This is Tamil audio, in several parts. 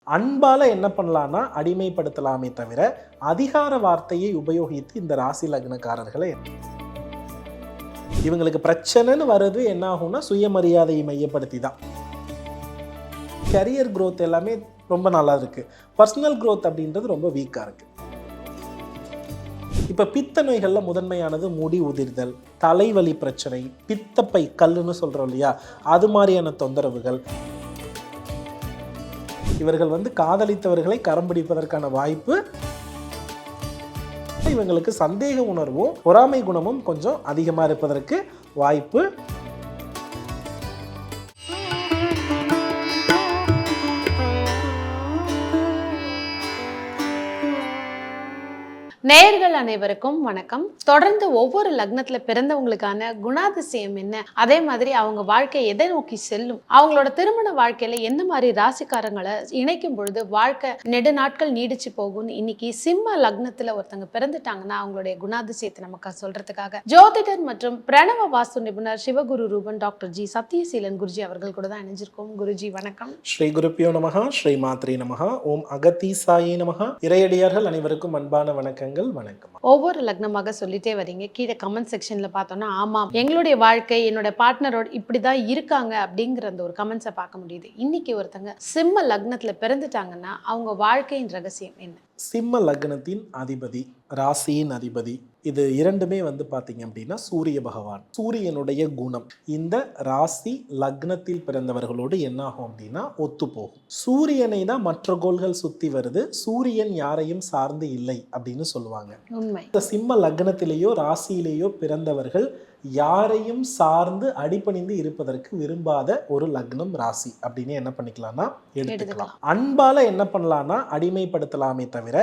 அன்பால என்ன பண்ணலாம்னா அடிமைப்படுத்தலாமே தவிர அதிகார வார்த்தையை உபயோகித்து இந்த ராசி லக்னக்காரர்களை இவங்களுக்கு பிரச்சனைன்னு வருது என்ன ஆகும்னா சுயமரியாதையை மையப்படுத்தி தான். கரியர் growth எல்லாமே ரொம்ப நல்லா இருக்கு, பர்சனல் growth அப்படின்றது ரொம்ப வீக்கா இருக்கு. இப்ப பித்த நோய்கள்ல முதன்மையானது முடி உதிர்தல், தலைவலி பிரச்சனை, பித்தப்பை கல்லுன்னு சொல்றோம் இல்லையா, அது மாதிரியான தொந்தரவுகள். இவர்கள் காதலித்தவர்களை கரம் பிடிப்பதற்கான வாய்ப்பு, இவங்களுக்கு சந்தேக உணர்வும் பொறாமை குணமும் கொஞ்சம் அதிகமா இருப்பதற்கு வாய்ப்பு. நேயர்கள் அனைவருக்கும் வணக்கம். தொடர்ந்து ஒவ்வொரு லக்னத்துல பிறந்தவங்களுக்கான குணாதிசயம் என்ன, அதே மாதிரி அவங்க வாழ்க்கை எதை நோக்கி செல்லும், அவங்களோட திருமண வாழ்க்கையில எந்த மாதிரி ராசிக்காரங்களை இணைக்கும் பொழுது வாழ்க்கை நெடு நாட்கள் நீடிச்சு போகும். இன்னைக்கு சிம்ம லக்னத்துல ஒருத்தங்க பிறந்துட்டாங்கன்னா அவங்களுடைய குணாதிசயத்தை நமக்கு சொல்றதுக்காக ஜோதிடர் மற்றும் பிரணவ வாஸ்து நிபுணர் சிவகுரு ரூபன் டாக்டர் ஜி சத்யசீலன் குருஜி அவர்கள் கூட தான் இணைஞ்சிருக்கோம். குருஜி வணக்கம். ஸ்ரீ குருப்பியோ நமஹா, ஸ்ரீ மாத்ரி நமஹா, ஓம் அகத்தீசாயே நமஹா. இறையடியார்கள் அனைவருக்கும் அன்பான வணக்கங்கள். வணக்கம். ஒவ்வொரு லக்னமாக சொல்லிட்டே வரீங்க. கீழே கமெண்ட் செக்ஷன்ல பார்த்தோம்னா ஆமாம் எங்களுடைய வாழ்க்கை என்னோட பார்ட்னரோட இப்படிதான் இருக்காங்க அப்படிங்கிற அந்த ஒரு கமெண்ட்ஸை பார்க்க முடியுது. இன்னைக்கு ஒருத்தங்க சிம்ம லக்னத்துல பிறந்துட்டாங்கன்னா அவங்க வாழ்க்கையின் ரகசியம் என்ன? சிம்ம லக்னத்தின் அதிபதி, ராசியின் அதிபதி, இது இரண்டுமே பார்த்தீங்க அப்படின்னா சூரிய பகவான். சூரியனுடைய குணம் இந்த ராசி லக்னத்தில் பிறந்தவர்களோடு என்ன ஆகும் அப்படின்னா ஒத்து போகும். சூரியனை தான் மற்ற கோள்கள் சுத்தி வருது, சூரியன் யாரையும் சார்ந்து இல்லை அப்படின்னு சொல்லுவாங்க. உண்மை. இந்த சிம்ம லக்னத்திலேயோ ராசியிலேயோ பிறந்தவர்கள் யாரையும் சார்ந்து அடிபணிந்து இருப்பதற்கு விரும்பாத ஒரு லக்னம் ராசி அப்படின்னு என்ன பண்ணிக்கலாம்னா எடுத்துக்கலாம். அன்பால என்ன பண்ணலாம்னா அடிமைப்படுத்தலாமே தவிர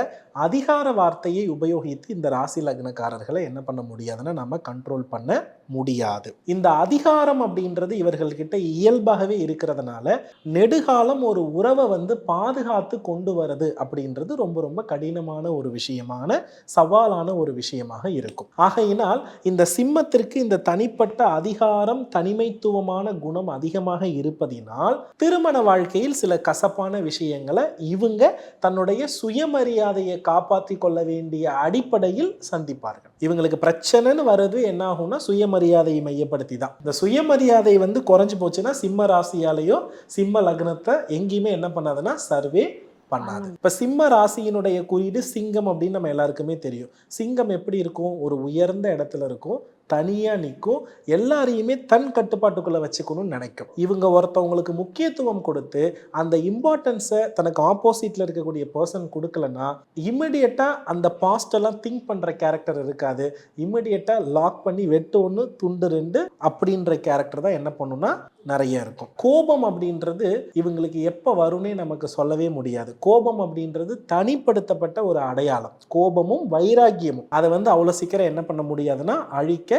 அதிகார வார்த்தையை உபயோகித்து இந்த ராசி லக்னக்காரர்களை என்ன பண்ண முடியாதுன்னா நம்ம கண்ட்ரோல் பண்ண முடியாது. இந்த அதிகாரம் அப்படின்றது இவர்கள்கிட்ட இயல்பாகவே இருக்கிறதுனால நெடுகாலம் ஒரு உறவை பாதுகாத்து கொண்டு வரது அப்படின்றது ரொம்ப ரொம்ப கடினமான ஒரு விஷயமான சவாலான ஒரு விஷயமாக இருக்கும். ஆகையினால் இந்த சிம்மத்திற்கு இந்த தனிப்பட்ட அதிகாரம் தனிமைத்துவமான குணம் அதிகமாக இருப்பதினால் திருமண வாழ்க்கையில் சில கசப்பான விஷயங்களை இவங்க தன்னுடைய சுயமரியாதையை காப்பாற்றி கொள்ள வேண்டிய அடிப்படையில் சந்திப்பார்கள். இவங்களுக்கு பிரச்சனைன்னு வருது என்ன ஆகும்னா சுயமரியாதையை மையப்படுத்தி தான். இந்த சுயமரியாதை குறைஞ்சு போச்சுன்னா சிம்ம ராசியாலேயோ சிம்ம லக்னத்தை எங்கேயுமே என்ன பண்ணாதுன்னா சர்வே பண்ணாது. இப்ப சிம்ம ராசியினுடைய குறியீடு சிங்கம் அப்படின்னு நம்ம எல்லாருக்குமே தெரியும். சிங்கம் எப்படி இருக்கும்? ஒரு உயர்ந்த இடத்துல இருக்கும், தனியா நிற்கும், எல்லாரையுமே தன் கட்டுப்பாட்டுக்குள்ள வச்சுக்கணும்னு நினைக்கும். இவங்க ஒருத்தவங்களுக்கு முக்கியத்துவம் கொடுத்து அந்த இம்பார்ட்டன்ஸை தனக்கு ஆப்போசிட்ல இருக்கக்கூடிய பர்சன் கொடுக்கலன்னா இம்மிடியட்டா அந்த பாஸ்ட் எல்லாம் திங்க் பண்ற கேரக்டர் இருக்காது. இம்மிடியட்டா லாக் பண்ணி வெட்டு ஒன்று துண்டு ரெண்டு அப்படின்ற கேரக்டர் தான் என்ன பண்ணும்னா நிறைய இருக்கும். கோபம் அப்படின்றது இவங்களுக்கு எப்ப வரும்னே நமக்கு சொல்லவே முடியாது. கோபம் அப்படின்றது தனிப்படுத்தப்பட்ட ஒரு அடையாளம். கோபமும் வைராக்கியமும் அதை அவ்வளவு சீக்கிரம் என்ன பண்ண முடியாதுன்னா அழிக்க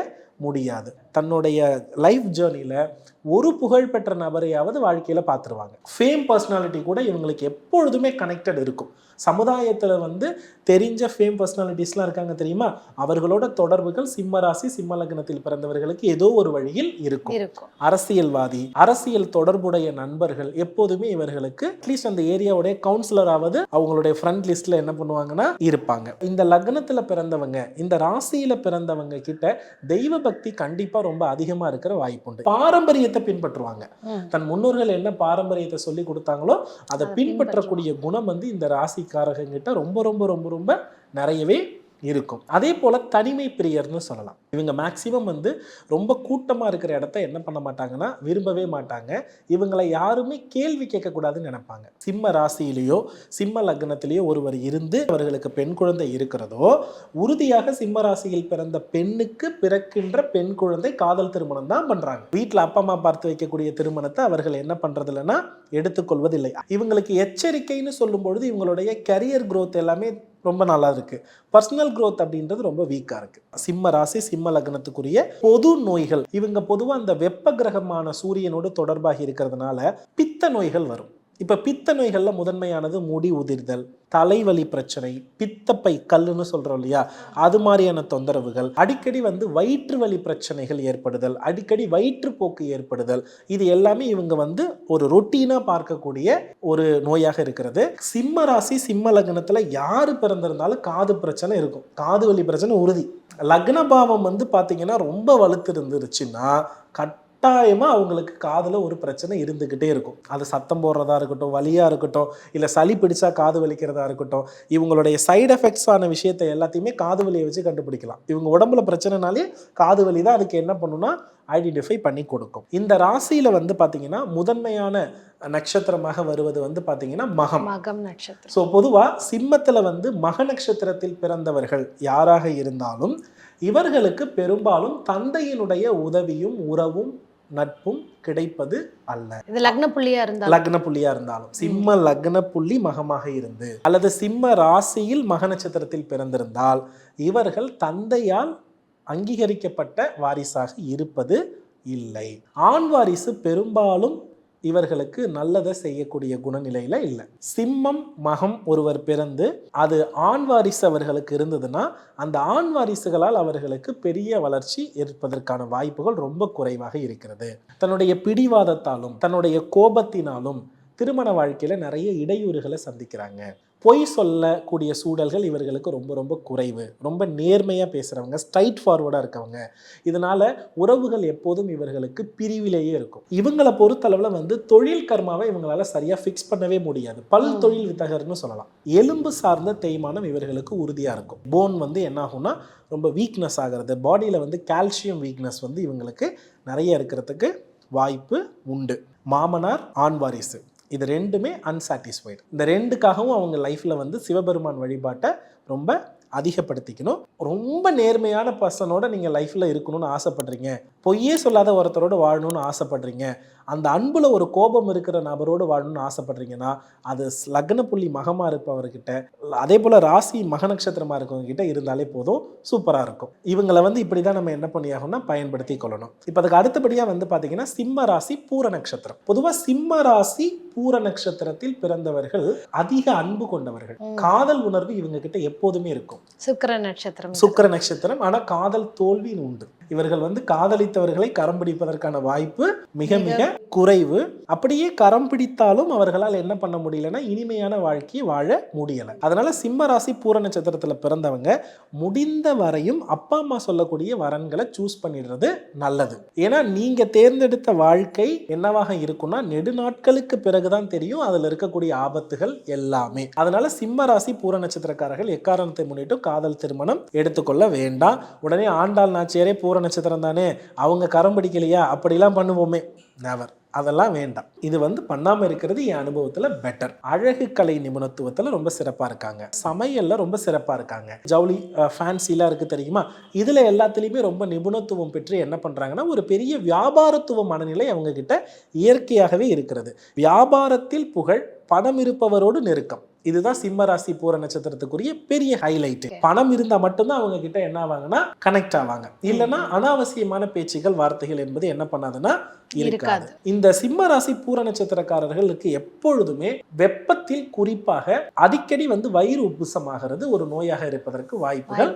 முடியாது. தன்னுடைய லைஃப் ஜேர்னியில் ஒரு புகழ்பெற்ற நபரையாவது வாழ்க்கையில் பார்த்துருவாங்க. ஃபேம் பர்சனாலிட்டி கூட இவங்களுக்கு எப்பொழுதுமே கனெக்டட் இருக்கும். சமுதாயத்தில் தெரிஞ்ச ஃபேம் பர்சனாலிட்டிஸ்லாம் இருக்காங்க தெரியுமா, அவர்களோட தொடர்புகள் சிம்ம ராசி சிம்ம லக்னத்தில் பிறந்தவர்களுக்கு ஏதோ ஒரு வழியில் இருக்கும். அரசியல்வாதி, அரசியல் தொடர்புடைய நண்பர்கள் எப்போதுமே இவர்களுக்கு அட்லீஸ்ட் அந்த ஏரியாவுடைய கவுன்சிலராவது அவங்களுடைய ஃப்ரண்ட் லிஸ்ட்ல என்ன பண்ணுவாங்கன்னா இருப்பாங்க. இந்த லக்னத்தில் பிறந்தவங்க, இந்த ராசியில பிறந்தவங்க கிட்ட தெய்வ பக்தி கண்டிப்பா ரொம்ப அதிகமா இருக்கிற வாய்ப்பு உண்டு. பாரம்பரியத்தை பின்பற்றுவாங்க. தன் முன்னோர்கள் என்ன பாரம்பரியத்தை சொல்லி கொடுத்தாங்களோ அதை பின்பற்றக்கூடிய குணம் இந்த ராசிக்காரங்கிட்ட ரொம்ப ரொம்ப ரொம்ப ரொம்ப நிறையவே இருக்கும். அதே போல தனிமை பிரியர்னு சொல்லலாம். இவங்க மேக்சிமம் ரொம்ப கூட்டமா இருக்கிற இடத்த என்ன பண்ண மாட்டாங்கன்னா விரும்பவே மாட்டாங்க. இவங்களை யாருமே கேள்வி கேட்கக்கூடாதுன்னு நினைப்பாங்க. சிம்ம ராசியிலேயோ சிம்ம லக்னத்திலேயோ ஒருவர் இருந்து அவர்களுக்கு பெண் குழந்தை இருக்கிறதோ உறுதியாக சிம்ம ராசியில் பிறந்த பெண்ணுக்கு பிறக்கின்ற பெண் குழந்தை காதல் திருமணம் தான் பண்றாங்க. வீட்டில் அப்பா அம்மா பார்த்து வைக்கக்கூடிய திருமணத்தை அவர்கள் என்ன பண்றது இல்லைன்னா எடுத்துக்கொள்வதில்லை. இவங்களுக்கு எச்சரிக்கைன்னு சொல்லும் பொழுது இவங்களுடைய கரியர் growth எல்லாமே ரொம்ப நல்லா இருக்கு, பர்சனல் growth அப்படின்றது ரொம்ப வீக்கா இருக்கு. சிம்ம ராசி சிம்ம லக்னத்துக்குரிய பொது நோய்கள், இவங்க பொதுவா அந்த வெப்ப கிரகமான சூரியனோடு தொடர்பாகி இருக்கிறதுனால பித்த நோய்கள் வரும். இப்போ பித்த நோய்களில் முதன்மையானது முடி உதிர்தல், தலைவலி பிரச்சனை, பித்தப்பை கல்லுன்னு சொல்கிறோம் இல்லையா, அது மாதிரியான தொந்தரவுகள், அடிக்கடி வந்து வயிற்று வலி பிரச்சனைகள் ஏற்படுதல், அடிக்கடி வயிற்றுப்போக்கு ஏற்படுதல், இது எல்லாமே இவங்க வந்து ஒரு ரொட்டீனாக பார்க்கக்கூடிய ஒரு நோயாக இருக்கிறது. சிம்ம ராசி சிம்ம லக்னத்தில் யார் பிறந்திருந்தாலும் காது பிரச்சனை இருக்கும், காது வலி பிரச்சனை உறுதி. லக்ன பாவம் வந்து பார்த்தீங்கன்னா ரொம்ப வலுத்து இருந்துருச்சுன்னா கட்டாயமாக அவங்களுக்கு காதில் ஒரு பிரச்சனை இருந்துக்கிட்டே இருக்கும். அது சத்தம் போடுறதா இருக்கட்டும், வலியாக இருக்கட்டும், இல்லை சளி பிடிச்சா காது வலிக்கிறதா இருக்கட்டும், இவங்களுடைய சைடு எஃபெக்ட்ஸ் ஆன விஷயத்தை எல்லாத்தையுமே காது வலியை வச்சு கண்டுபிடிக்கலாம். இவங்க உடம்புல பிரச்சனைனாலே காது வலி தான் அதுக்கு என்ன பண்ணுன்னா ஐடென்டிஃபை பண்ணி கொடுக்கும். இந்த ராசியில் வந்து பார்த்தீங்கன்னா முதன்மையான நட்சத்திரமாக வருவது வந்து பார்த்தீங்கன்னா மகம் நட்சத்திரம். ஸோ பொதுவாக சிம்மத்தில் வந்து மக நட்சத்திரத்தில் பிறந்தவர்கள் யாராக இருந்தாலும் இவர்களுக்கு பெரும்பாலும் தந்தையினுடைய உதவியும் உறவும் நட்பும் கிடைப்பது அல்ல. இது லக்ன புள்ளியா இருந்தாலும் சிம்ம லக்ன புள்ளி மகமாக இருந்து அல்லது சிம்ம ராசியில் மக நட்சத்திரத்தில் பிறந்திருந்தால் இவர்கள் தந்தையால் அங்கீகரிக்கப்பட்ட வாரிசாக இருப்பது இல்லை. ஆண் வாரிசு பெரும்பாலும் இவர்களுக்கு நல்லதை செய்யக்கூடிய குணநிலையில இல்லை. சிம்மம் மகம் ஒருவர் பிறந்து அது ஆண் வாரிசு அவர்களுக்கு இருந்ததுன்னா அந்த ஆண் வாரிசுகளால் அவர்களுக்கு பெரிய வளர்ச்சி ஏற்பதற்கான வாய்ப்புகள் ரொம்ப குறைவாக இருக்கிறது. தன்னுடைய பிடிவாதத்தாலும் தன்னுடைய கோபத்தினாலும் திருமண வாழ்க்கையில நிறைய இடையூறுகளை சந்திக்கிறாங்க. பொய் சொல்லக்கூடிய சூழல்கள் இவர்களுக்கு ரொம்ப ரொம்ப குறைவு. ரொம்ப நேர்மையாக பேசுகிறவங்க, ஸ்ட்ரைட் ஃபார்வர்டாக இருக்கவங்க. இதனால் உறவுகள் எப்போதும் இவர்களுக்கு பிரிவிலேயே இருக்கும். இவங்களை பொறுத்தளவில் வந்து தொழில் கர்மாவை இவங்களால சரியாக ஃபிக்ஸ் பண்ணவே முடியாது. பல் தொழில் வித்தகர்னு சொல்லலாம். எலும்பு சார்ந்த தேய்மானம் இவர்களுக்கு உறுதியாக இருக்கும். போன் வந்து என்ன ஆகும்னா ரொம்ப வீக்னஸ் ஆகிறது. பாடியில் வந்து கால்சியம் வீக்னஸ் வந்து இவங்களுக்கு நிறைய இருக்கிறதுக்கு வாய்ப்பு உண்டு. மாமனார் ஆண் வாரிசு இது ரெண்டுமே அன்சாட்டிஸ்ஃபைடு. இந்த ரெண்டுக்காகவும் அவங்க லைஃப்பில் வந்து சிவபெருமான் வழிபாட்டை ரொம்ப அதிகப்படுத்திக்கணும். ரொம்ப நேர்மையான பர்சனோட நீங்கள் லைஃப்பில் இருக்கணும்னு ஆசைப்படுறீங்க, பொய்யே சொல்லாத ஒருத்தரோடு வாழணும்னு ஆசைப்படுறீங்க, அந்த அன்புல ஒரு கோபம் இருக்கிற நபரோடு வாழணும்னு ஆசைப்படுறீங்கன்னா அது லக்ன புள்ளி மகமாக இருப்பவர்கிட்ட, அதே போல் ராசி மக நட்சத்திரமாக இருக்கவங்க கிட்ட இருந்தாலே போதும், சூப்பராக இருக்கும். இவங்களை வந்து இப்படி தான் நம்ம என்ன பண்ணியாகணும்னா பயன்படுத்தி கொள்ளணும். இப்போ அதுக்கு அடுத்தபடியாக வந்து பார்த்தீங்கன்னா சிம்ம ராசி பூர நட்சத்திரம். பொதுவாக சிம்ம ராசி பூர நட்சத்திரத்தில் பிறந்தவர்கள் அதிக அன்பு கொண்டவர்கள். காதல் உணர்வு இவங்க கிட்ட எப்போதுமே இருக்கும். சுக்கிர நட்சத்திரம். ஆனால் காதல் தோல்வி உண்டு. இவர்கள் வந்து காதலித்தவர்களை கரம் பிடிப்பதற்கான வாய்ப்பு மிக மிக குறைவு. அப்படியே கரம் பிடித்தாலும் அவர்களால் என்ன பண்ண முடியலன்னா இனிமையான வாழ்க்கையை வாழ முடியல. அதனால சிம்ம ராசி பூர நட்சத்திரத்தில் பிறந்தவங்க முடிந்த வரையும் அப்பா அம்மா சொல்லக்கூடிய வரன்களை சூஸ் பண்ணிடுறது நல்லது. ஏன்னா நீங்க தேர்ந்தெடுத்த வாழ்க்கை என்னவாக இருக்கும்னா நெடுநாட்களுக்கு பிறகுதான் தெரியும் அதுல இருக்கக்கூடிய ஆபத்துகள் எல்லாமே. அதனால சிம்ம ராசி பூர நட்சத்திரக்காரர்கள் எக்காரணத்தை முன்னிட்டு காதல் திருமணம் எடுத்துக்கொள்ள வேண்டாம். உடனே ஆண்டாள் நாச்சியாரே பூர நட்சத்திரம் தானே, அவங்க கரம் பிடிக்கலையா, அப்படிலாம் பண்ணுவோமே, நெவர். அதெல்லாம் வேண்டாம். இது வந்து பண்ணாமல் இருக்கிறது என் அனுபவத்தில் பெட்டர். அழகு கலை நிபுணத்துவத்தில் ரொம்ப சிறப்பாக இருக்காங்க. சமையலில் ரொம்ப சிறப்பாக இருக்காங்க. ஜவுளி ஃபேன்சிலாம் இருக்குது தெரியுமா, இதில் எல்லாத்துலேயுமே ரொம்ப நிபுணத்துவம் பெற்று என்ன பண்ணுறாங்கன்னா ஒரு பெரிய வியாபாரத்துவ மனநிலை அவங்க கிட்ட இயற்கையாகவே இருக்கிறது. வியாபாரத்தில் புகழ், பணம் இருப்பவரோடு நெருக்கம். இதுதான் சிம்ம ராசி பூர நட்சத்திரத்துக்குரிய பெரிய ஹைலைட். பணம் இருந்தா மட்டும்தான் அவங்க கிட்ட என்ன ஆவாங்கன்னா கனெக்ட் ஆவாங்க. இல்லைன்னா அனாவசியமான பேச்சுகள் வார்த்தைகள் என்பது என்ன பண்ணாதுன்னா இருக்காது. இந்த சிம்ம ராசி பூர நட்சத்திரக்காரர்களுக்கு எப்பொழுதுமே வெப்பத்தில் குறிப்பாக அடிக்கடி வந்து வயிறு உப்புசமாகிறது ஒரு நோயாக இருப்பதற்கு வாய்ப்புகள்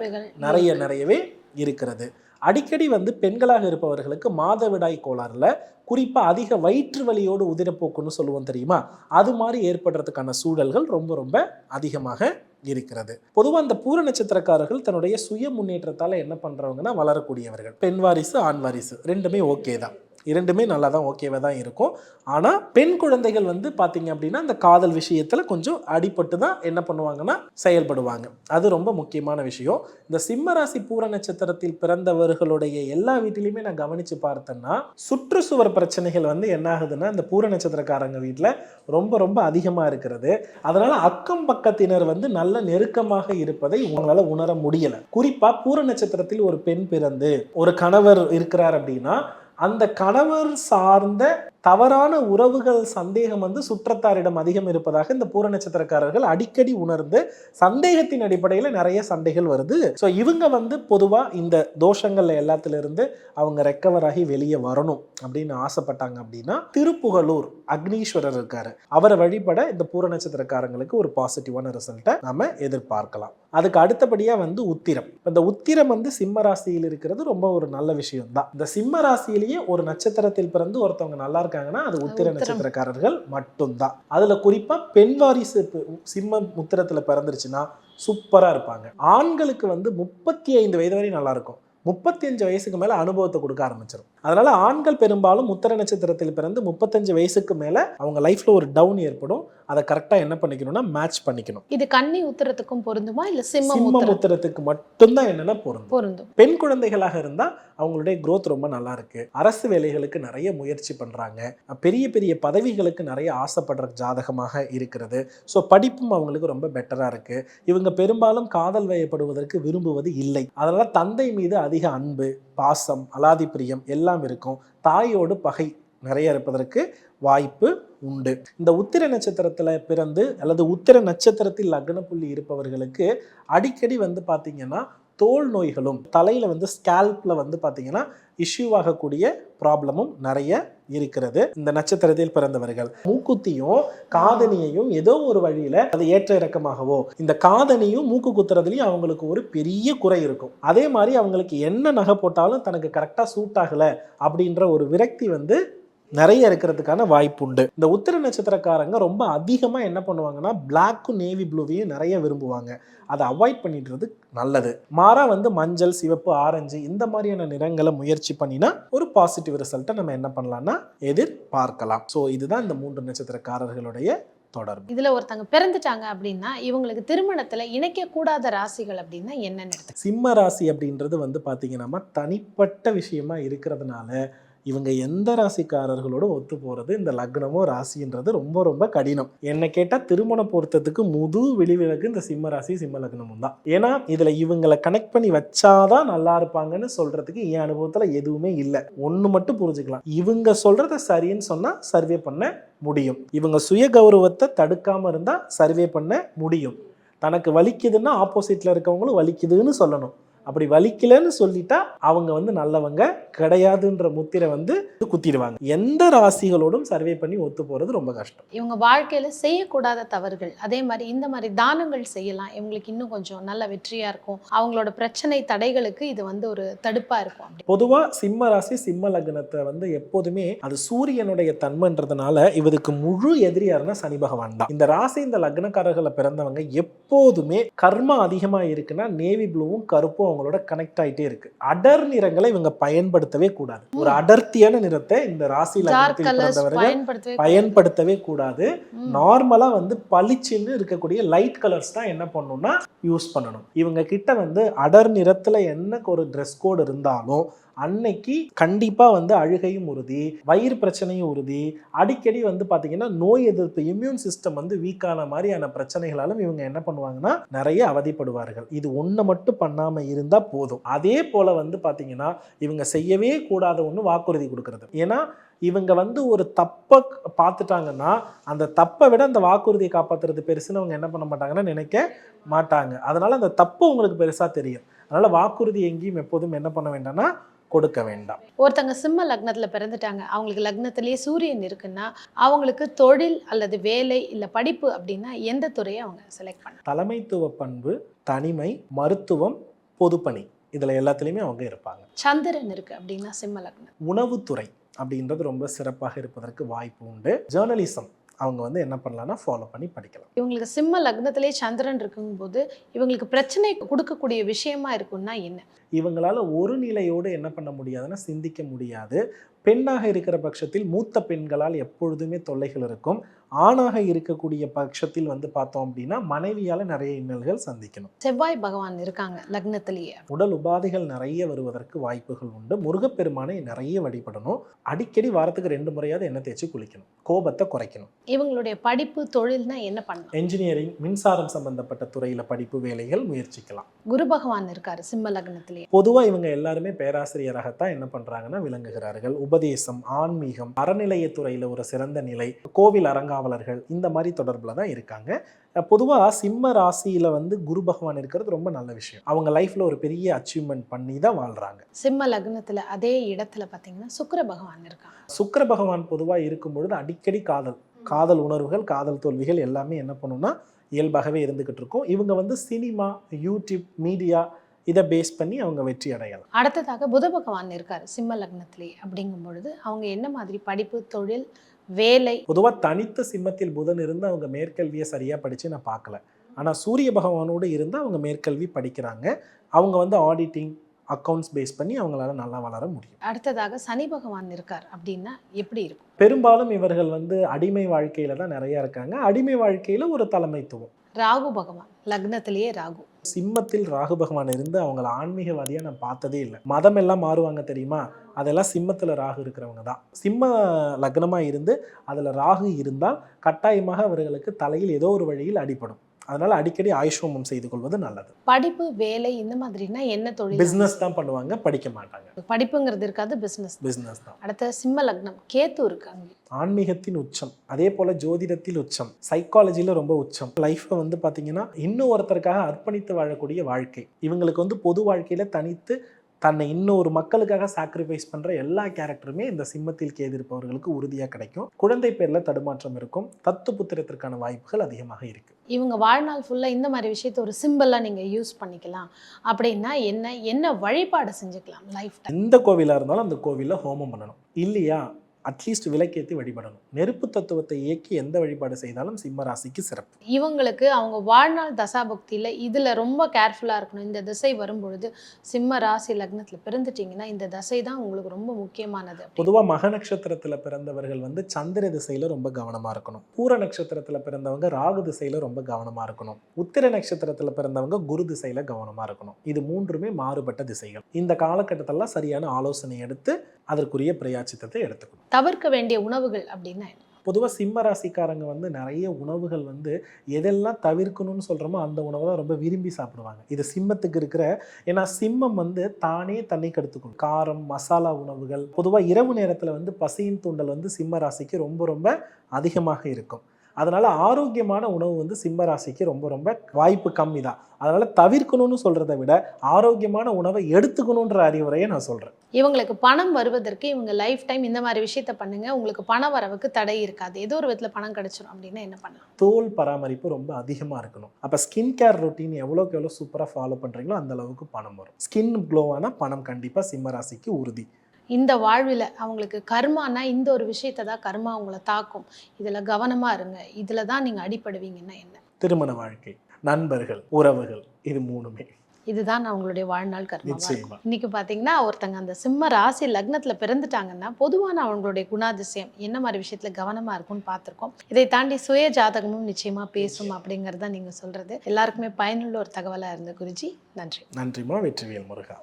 நிறையவே இருக்கிறது. அடிக்கடி வந்து பெண்களாக இருப்பவர்களுக்கு மாதவிடாய் கோளாறுல குறிப்பா அதிக வயிற்று வலியோடு உதிரப்போக்குன்னு சொல்லுவோம் தெரியுமா, அது மாதிரி ஏற்படுறதுக்கான சூழல்கள் ரொம்ப ரொம்ப அதிகமாக இருக்கிறது. பொதுவாக அந்த பூர நட்சத்திரக்காரர்கள் தன்னுடைய சுய முன்னேற்றத்தால் என்ன பண்றவங்கன்னா வளரக்கூடியவர்கள். பெண் வாரிசு ஆண் வாரிசு ரெண்டுமே ஓகே தான், இரண்டுமே நல்லா தான் ஓகேவாக தான் இருக்கும். ஆனால் பெண் குழந்தைகள் வந்து பார்த்தீங்க அப்படின்னா அந்த காதல் விஷயத்தில் கொஞ்சம் அடிபட்டு தான் என்ன பண்ணுவாங்கன்னா செயல்படுவாங்க. அது ரொம்ப முக்கியமான விஷயம். இந்த சிம்ம ராசி பூர நட்சத்திரத்தில் பிறந்தவர்களுடைய எல்லா வீட்டிலையுமே நான் கவனித்து பார்த்தேன்னா சுற்றுச்சுவர் பிரச்சனைகள் வந்து என்ன ஆகுதுன்னா இந்த பூர நட்சத்திரக்காரங்க வீட்டில் ரொம்ப ரொம்ப அதிகமாக இருக்கிறது. அதனால அக்கம் பக்கத்தினர் வந்து நல்ல நெருக்கமாக இருப்பதை உங்களால் உணர முடியலை. குறிப்பாக பூர நட்சத்திரத்தில் ஒரு பெண் பிறந்து ஒரு கணவர் இருக்கிறார் அப்படின்னா அந்த கணவர் சார்ந்த தவறான உறவுகள் சந்தேகம் வந்து சுற்றத்தாரிடம் அதிகம் இருப்பதாக இந்த பூர நட்சத்திரக்காரர்கள் அடிக்கடி உணர்ந்து சந்தேகத்தின் அடிப்படையில் நிறைய சண்டைகள் வருது. ஸோ இவங்க வந்து பொதுவாக இந்த தோஷங்கள்ல எல்லாத்திலிருந்து அவங்க ரெக்கவர் ஆகி வெளியே வரணும் அப்படின்னு ஆசைப்பட்டாங்க அப்படின்னா திருப்புகலூர் அக்னீஸ்வரர் இருக்காரு, அவரை வழிபட இந்த பூர நட்சத்திரக்காரங்களுக்கு ஒரு பாசிட்டிவான ரிசல்ட்டை நம்ம எதிர்பார்க்கலாம். அதுக்கு அடுத்தபடியா வந்து உத்திரம். இந்த உத்திரம் வந்து சிம்ம ராசியில் இருக்கிறது ரொம்ப ஒரு நல்ல விஷயம் தான். இந்த சிம்ம ராசியிலேயே ஒரு நட்சத்திரத்தில் பிறந்து ஒருத்தவங்க நல்லா இருக்காங்கன்னா அது உத்திர நட்சத்திரக்காரர்கள் மட்டும்தான். அதுல குறிப்பா பெண் வாரிசு சிம்ம உத்திரத்துல பிறந்துருச்சுன்னா சூப்பரா இருப்பாங்க. ஆண்களுக்கு வந்து 35 வயது வரை நல்லா இருக்கும், 35 வயசுக்கு மேல அனுபவத்தை கொடுக்க ஆரம்பிச்சிடும். அதனால ஆண்கள் பெரும்பாலும் உத்திர நட்சத்திரத்தில் பிறந்து 35 வயசுக்கு மேல அவங்க லைஃப்ல ஒரு டவுன் ஏற்படும். அதை கரெக்டா என்ன பண்ணிக்கணும்னா மேட்ச் பண்ணிக்கணும். இது கன்னி உத்திரத்துக்கும் பொருந்துமா இல்ல சிம்ம உத்திரத்துக்கு மட்டும்தான் என்னன்னா பொருந்தும். பெண் குழந்தைகளாக இருந்தா அவங்களுடைய growth ரொம்ப நல்லா இருக்கு, அரசு வேலைகளுக்கு நிறைய முயற்சி பண்றாங்க, பெரிய பெரிய பதவிகளுக்கு நிறைய ஆசைப்படுற ஜாதகமாக இருக்கிறது. ஸோ படிப்பும் அவங்களுக்கு ரொம்ப பெட்டரா இருக்கு. இவங்க பெரும்பாலும் காதல் வயப்படுவதற்கு விரும்புவது இல்லை. அதனால தந்தை மீது அதிக அன்பு, பாசம், அலாதி பிரியம் எல்லாம் இருக்கும். தாயோடு பகை நிறைய இருப்பதற்கு வாய்ப்பு உண்டு. இந்த உத்திர நட்சத்திரத்துல பிறந்து அல்லது உத்திர நட்சத்திரத்தில் லக்ன புள்ளி இருப்பவர்களுக்கு அடிக்கடி வந்து பாத்தீங்கன்னா தோல் நோய்களும் தலையில வந்து ஸ்கேல்ப்ல வந்து பாத்தீங்கன்னா இஷ்யூ ஆகக்கூடிய ப்ராப்ளமும் நிறைய இருக்கிறது. இந்த நட்சத்திரத்தில் பிறந்தவர்கள் மூக்குத்தியும் காதணியையும் ஏதோ ஒரு வழியில அது ஏற்ற இறக்கமாகவோ, இந்த காதணியும் மூக்கு குத்துறதுலயும் அவங்களுக்கு ஒரு பெரிய குறை இருக்கும். அதே மாதிரி அவங்களுக்கு என்ன நகை போட்டாலும் தனக்கு கரெக்டா சூட் ஆகல அப்படின்ற ஒரு விரக்தி வந்து நிறைய இருக்கிறதுக்கான வாய்ப்பு உண்டு. இந்த உத்திர நட்சத்திரக்காரங்க ரொம்ப அதிகமா என்ன பண்ணுவாங்கன்னா பிளாக்கும் நேவி ப்ளூவையும் நிறைய விரும்புவாங்க. அதை அவாய்ட் பண்ணிடுறது நல்லது. மாறா வந்து மஞ்சள், சிவப்பு, ஆரஞ்சு இந்த மாதிரியான நிறங்களை முயற்சி பண்ணினா ஒரு பாசிட்டிவ் ரிசல்ட்டை நம்ம என்ன பண்ணலாம்னா எதிர்பார்க்கலாம். ஸோ இதுதான் இந்த 3 நட்சத்திரக்காரர்களுடைய தொடர்பு. இதுல ஒருத்தங்க பிறந்துட்டாங்க அப்படின்னா இவங்களுக்கு திருமணத்துல இணைக்க கூடாத ராசிகள் அப்படின்னா என்னன்னு? சிம்ம ராசி அப்படின்றது வந்து பாத்தீங்கன்னா தனிப்பட்ட விஷயமா இருக்கிறதுனால இவங்க எந்த ராசிக்காரர்களோட ஒத்து போறது இந்த லக்னமோ ராசின்றது ரொம்ப ரொம்ப கடினம். என்ன கேட்டா திருமண பொருத்தத்துக்கு முழு விழிவிலக்கு இந்த சிம்ம ராசி சிம்ம லக்னமும் தான். ஏன்னா இதுல இவங்களை கனெக்ட் பண்ணி வச்சாதான் நல்லா இருப்பாங்கன்னு சொல்றதுக்கு என் அனுபவத்துல எதுவுமே இல்லை. ஒண்ணு மட்டும் புரிஞ்சுக்கலாம், இவங்க சொல்றத சரின்னு சொன்னா சர்வே பண்ண முடியும். இவங்க சுய கௌரவத்தை தடுக்காம இருந்தா சர்வே பண்ண முடியும். தனக்கு வலிக்குதுன்னா ஆப்போசிட்ல இருக்கவங்களும் வலிக்குதுன்னு சொல்லணும். அப்படி வலிக்கலன்னு சொல்லிட்டா அவங்க வந்து நல்லவங்க கிடையாதுன்ற முத்திரை வந்து குத்திடுவாங்க. எந்த ராசிகளோடும் சர்வே பண்ணி ஒத்து போறது ரொம்ப கஷ்டம். இவங்க வாழ்க்கையில செய்யக்கூடாத தவறுகள், அதே மாதிரி இந்த மாதிரி தானங்கள் செய்யலாம், இவங்களுக்கு இன்னும் கொஞ்சம் நல்ல வெற்றியா இருக்கும், அவங்களோட பிரச்சனை தடைகளுக்கு இது வந்து ஒரு தடுப்பா இருக்கும். பொதுவா சிம்ம ராசி சிம்ம லக்னத்தை வந்து எப்போதுமே அது சூரியனுடைய தன்மைன்றதுனால இவருக்கு முழு எதிரியாருன்னா சனி பகவான் தான். இந்த ராசி இந்த லக்னக்காரர்களை பிறந்தவங்க எப்போதுமே கர்மா அதிகமா இருக்குன்னா நேவி ப்ளூவும் கருப்பும் அவங்களோட கனெக்ட் ஆயிட்டே இருக்கு. அடர் நிறங்களை இவங்க பயன்படுத்தவே கூடாது. ஒரு அடர்த்தியான நிறத்தை இந்த ராசி லக்னத்தில் பிறந்தவர்கள் பயன்படுத்தவே கூடாது. நார்மலா வந்து பளிச்சுன்னு இருக்கக்கூடிய லைட் கலர்ஸ் தான் என்ன பண்ணணும்னா யூஸ் பண்ணணும். இவங்க கிட்ட வந்து அடர் நிறத்துல என்ன ஒரு ட்ரெஸ் கோட் இருந்தாலும் அன்னைக்கு கண்டிப்பா வந்து அழுகையும் உறுதி, வயிறு பிரச்சனையும் உறுதி, அடிக்கடி வந்து பாத்தீங்கன்னா நோய் எதிர்ப்பு இம்யூன் சிஸ்டம் வந்து வீக்கான மாதிரியான பிரச்சனைகளாலும் இவங்க என்ன பண்ணுவாங்கன்னா நிறைய அவதிப்படுவார்கள். இது ஒண்ணு மட்டும் பண்ணாம இருந்தா போதும். அதே போல வந்து பாத்தீங்கன்னா இவங்க செய்யவே கூடாத ஒண்ணு வாக்குறுதி கொடுக்கறது. ஏன்னா இவங்க வந்து ஒரு தப்பை பார்த்துட்டாங்கன்னா அந்த தப்பை விட அந்த வாக்குறுதியை காப்பாற்றுறது பெருசுன்னு அவங்க என்ன பண்ண மாட்டாங்கன்னா நினைக்க மாட்டாங்க. அதனால அந்த தப்பு உங்களுக்கு பெருசா தெரியும். அதனால வாக்குறுதி எங்கேயும் எப்போதும் என்ன பண்ண வேண்டாம்னா கொடுக்க வேண்டாம். ஒருத்தங்க சிம்ம லக்னத்துல பிறந்துட்டாங்க, அவங்களுக்கு லக்னத்திலேயே சூரியன் இருக்குன்னா அவங்களுக்கு தொழில் அல்லது வேலை இல்ல படிப்பு அப்படின்னா எந்த துறையை அவங்க செலக்ட் பண்ண? தலைமைத்துவ பண்பு, தனிமை, மருத்துவம், பொதுப்பணி இதுல எல்லாத்துலயுமே அவங்க இருப்பாங்க. சந்திரன் இருக்கு அப்படின்னா சிம்ம லக்னம். உணவுத்துறை அப்படின்றது ரொம்ப சிறப்பாக இருப்பதற்கு வாய்ப்பு உண்டு. ஜேர்னலிசம் அவங்க வந்து என்ன பண்ணலாம்னா ஃபாலோ பண்ணி படிக்கலாம். இவங்களுக்கு சிம்ம லக்னத்திலே சந்திரன் இருக்கும்போது இவங்களுக்கு பிரச்சனை கொடுக்கக்கூடிய விஷயமா இருக்குன்னா என்ன? இவங்களால ஒரு நிலையோடு என்ன பண்ண முடியாதுன்னா சிந்திக்க முடியாது. பெண்ணாக இருக்கிற பட்சத்தில் மூத்த பெண்களால் எப்பொழுதுமே தொல்லைகள் இருக்கும். ஆணாக இருக்கக்கூடிய பட்சத்தில் வந்து பார்த்தோம் அப்படின்னா மனைவியால நிறைய இன்னல்கள் சந்திக்கணும். செவ்வாய் பகவான் இருக்காங்க லக்னத்திலேயே, உடல் உபாதைகள் நிறைய வருவதற்கு வாய்ப்புகள் உண்டு. முருகப்பெருமானை நிறைய வழிபடணும். அடிக்கடி வாரத்துக்கு 2 முறையாவது எண்ணெய் தேய்ச்சி குளிக்கணும். கோபத்தை குறைக்கணும். இவங்களுடைய படிப்பு தொழில்னா என்ன பண்ணணும்? என்ஜினியரிங், மின்சாரம் சம்பந்தப்பட்ட துறையில படிப்பு வேலைகள் முயற்சிக்கலாம். குரு பகவான் இருக்காரு சிம்ம லக்னத்திலே, இல்லையா? பொதுவா இவங்க எல்லாருமே பேராசிரியராகத்தான் என்ன பண்றாங்கன்னா விளங்குகிறார்கள். உபதேசம், ஆன்மீகம், அறநிலையத்துறையில ஒரு சிறந்த நிலை, கோவில் அறங்காவலர்கள், இந்த மாதிரி தொடர்புல தான் இருக்காங்க. பொதுவா சிம்ம ராசியில வந்து குரு பகவான் இருக்கிறது ரொம்ப நல்ல விஷயம். அவங்க லைஃப்ல ஒரு பெரிய அச்சீவ்மெண்ட் பண்ணி தான் வாழ்றாங்க. சிம்ம லக்னத்துல அதே இடத்துல பாத்தீங்கன்னா சுக்கிர பகவான் இருக்காங்க. சுக்கிர பகவான் பொதுவா இருக்கும் பொழுது அடிக்கடி காதல் உணர்வுகள், காதல் தோல்விகள் எல்லாமே என்ன பண்ணும்னா இயல்பாகவே இருந்துகிட்டு இருக்கும். இவங்க வந்து சினிமா, யூடியூப், மீடியா இதை பேஸ் பண்ணி அவங்க வெற்றி அடையலாம். அடுத்ததாக புத பகவான் இருக்காரு சிம்ம லக்னத்திலே. அப்படிங்கும் பொழுது அவங்க என்ன மாதிரி படிப்பு, தொழில், வேலை? பொதுவா தனித்த சிம்மத்தில் புதன் இருந்து அவங்க மேற்கல்வியை சரியா படிச்சு நான் பார்க்கல. ஆனா சூரிய பகவானோடு இருந்து அவங்க மேற்கல்வி படிக்கிறாங்க. அவங்க வந்து ஆடிட்டிங், அக்கவுண்ட்ஸ் பேஸ் பண்ணி அவங்களால நல்லா வளர முடியும். அடுத்ததாக சனி பகவான் இருக்கார் அப்படின்னா எப்படி இருக்கும்? பெரும்பாலும் இவர்கள் வந்து அடிமை வாழ்க்கையில தான் நிறைய இருக்காங்க. அடிமை வாழ்க்கையில ஒரு தலைமைத்துவம். ராகு பகவான் லக்னத்திலேயே ராகு. சிம்மத்தில் ராகு பகவான் இருந்து அவங்கள ஆன்மீகவாதியா நான் பார்த்ததே இல்லை. மதம் எல்லாம் மாறுவாங்க தெரியுமா, அதெல்லாம் சிம்மத்துல ராகு இருக்கிறவங்க தான். சிம்ம லக்னமா இருந்து அதுல ராகு இருந்தால் கட்டாயமாக அவர்களுக்கு தலையில் ஏதோ ஒரு வழியில் அடிபடும். அதனால அடிக்கடி ஆயுஷ்ஹோமம் செய்து கொள்வது நல்லது. படிப்பு, வேலை இந்த மாதிரினா என்ன தொழில்? பிசினஸ் தான் பண்ணுவாங்க, படிக்க மாட்டாங்க. படிப்புங்கிறது இருக்காது, பிசினஸ் தான். அடுத்த சிம்ம லக்னம் கேத்து இருக்காங்க. ஆன்மீகத்தின் உச்சம், அதே போல ஜோதிடத்தில் உச்சம், சைக்காலஜில ரொம்ப உச்சம். லைஃப்பை வந்து பாத்தீங்கன்னா இன்னும் ஒருத்தருக்காக அர்ப்பணித்து வாழக்கூடிய வாழ்க்கை. இவங்களுக்கு வந்து பொது வாழ்க்கையில தனித்து தன்னை இன்னொரு மக்களுக்காக சாக்ரிஃபைஸ் பண்ற எல்லா கேரக்டருமே இந்த சிம்மத்தில் கேது இருப்பவர்களுக்கு உறுதியா கிடைக்கும். குழந்தை பேர்ல தடுமாற்றம் இருக்கும். தத்து புத்திரத்திற்கான வாய்ப்புகள் அதிகமாக இருக்கு. இவங்க வாழ்நாள் ஃபுல்லா இந்த மாதிரி விஷயத்த ஒரு சிம்பிளா நீங்க யூஸ் பண்ணிக்கலாம் அப்படின்னா என்ன வழிபாடு செஞ்சுக்கலாம் லைஃப் டைம்? எந்த கோவிலா இருந்தாலும் அந்த கோவில்ல ஹோமம் பண்ணணும். இல்லையா அட்லீஸ்ட் விளக்கேற்றி வழிபடணும். நெருப்பு தத்துவத்தை இயக்கி எந்த வழிபாடு செய்தாலும் சிம்ம ராசிக்கு சிறப்பு. இவங்களுக்கு அவங்க வாழ்நாள் தசாபக்தியில இதுல ரொம்ப கேர்ஃபுல்லா இருக்கணும். இந்த திசை வரும்பொழுது சிம்ம ராசி லக்னத்துல பிறந்துட்டீங்கன்னா இந்த திசை தான் உங்களுக்கு ரொம்ப முக்கியமானது. பொதுவா மக நட்சத்திரத்துல பிறந்தவர்கள் வந்து சந்திர திசையில ரொம்ப கவனமா இருக்கணும். பூர நட்சத்திரத்துல பிறந்தவங்க ராகு திசையில ரொம்ப கவனமா இருக்கணும். உத்திர நட்சத்திரத்துல பிறந்தவங்க குரு திசையில கவனமா இருக்கணும். இது மூன்றுமே மாறுபட்ட திசைகள். இந்த காலகட்டத்தில சரியான ஆலோசனை எடுத்து அதற்குரிய பிரயாச்சித்தத்தை எடுத்துக்கணும். தவிர்க்க வேண்டிய உணவுகள் அப்படின்னா என்ன? பொதுவாக சிம்ம ராசிக்காரங்க வந்து நிறைய உணவுகள் வந்து எதெல்லாம் தவிர்க்கணும்னு சொல்கிறோமோ அந்த உணவை தான் ரொம்ப விரும்பி சாப்பிடுவாங்க. இது சிம்மத்துக்கு இருக்கிற, ஏன்னா சிம்மம் வந்து தானே தண்ணி கெடுத்துக்கணும். காரம், மசாலா உணவுகள், பொதுவாக இரவு நேரத்தில் வந்து பசியின் தூண்டல் வந்து சிம்ம ராசிக்கு ரொம்ப ரொம்ப அதிகமாக இருக்கும். அதனால ஆரோக்கியமான உணவு வந்து சிம்ம ராசிக்கு ரொம்ப ரொம்ப வாய்ப்பு கம்மி தான். அதனால தவிர்க்கணும்னு சொல்றதை விட ஆரோக்கியமான உணவை எடுத்துக்கணுன்ற அறிவுரையை நான் சொல்றேன். இவங்களுக்கு பணம் வருவதற்கு இவங்க லைஃப் டைம் இந்த மாதிரி விஷயத்த பண்ணுங்க, உங்களுக்கு பண வரவுக்கு தடை இருக்காது, ஏதோ ஒரு விதத்துல பணம் கிடைச்சிடும் அப்படின்னா என்ன பண்ணலாம்? தோல் பராமரிப்பு ரொம்ப அதிகமா இருக்கணும். அப்ப ஸ்கின் கேர் ரொட்டீன் எவ்வளோக்கு எவ்வளோ சூப்பரா ஃபாலோ பண்றீங்களோ அந்த அளவுக்கு பணம் வரும். ஸ்கின் க்ளோவான பணம் கண்டிப்பா சிம்ம ராசிக்கு உறுதி. இந்த வாழ்வில் அவங்களுக்கு கர்மானா இந்த ஒரு விஷயத்தை தான் கர்மா அவங்கள தாக்கும், இதில் கவனமாக இருங்க, இதில் தான் நீங்கள் அடிப்படுவீங்கன்னா என்ன? திருமண வாழ்க்கை, நண்பர்கள், உறவுகள், இது மூணுமே. இதுதான் அவங்களுடைய வாழ்நாள் கர்மா. இன்னைக்கு பார்த்தீங்கன்னா ஒருத்தங்க அந்த சிம்ம ராசி லக்னத்தில் பிறந்துட்டாங்கன்னா பொதுவான அவங்களுடைய குணாதிசயம் என்ன மாதிரி விஷயத்தில் கவனமாக இருக்கும்னு பார்த்துருக்கோம். இதை தாண்டி சுய ஜாதகமும் நிச்சயமாக பேசும் அப்படிங்கிறத நீங்கள் சொல்கிறது எல்லாருக்குமே பயனுள்ள ஒரு தகவலாக இருந்த குருஜி. நன்றி. நன்றிமா. வெற்றிவேல் முருகா.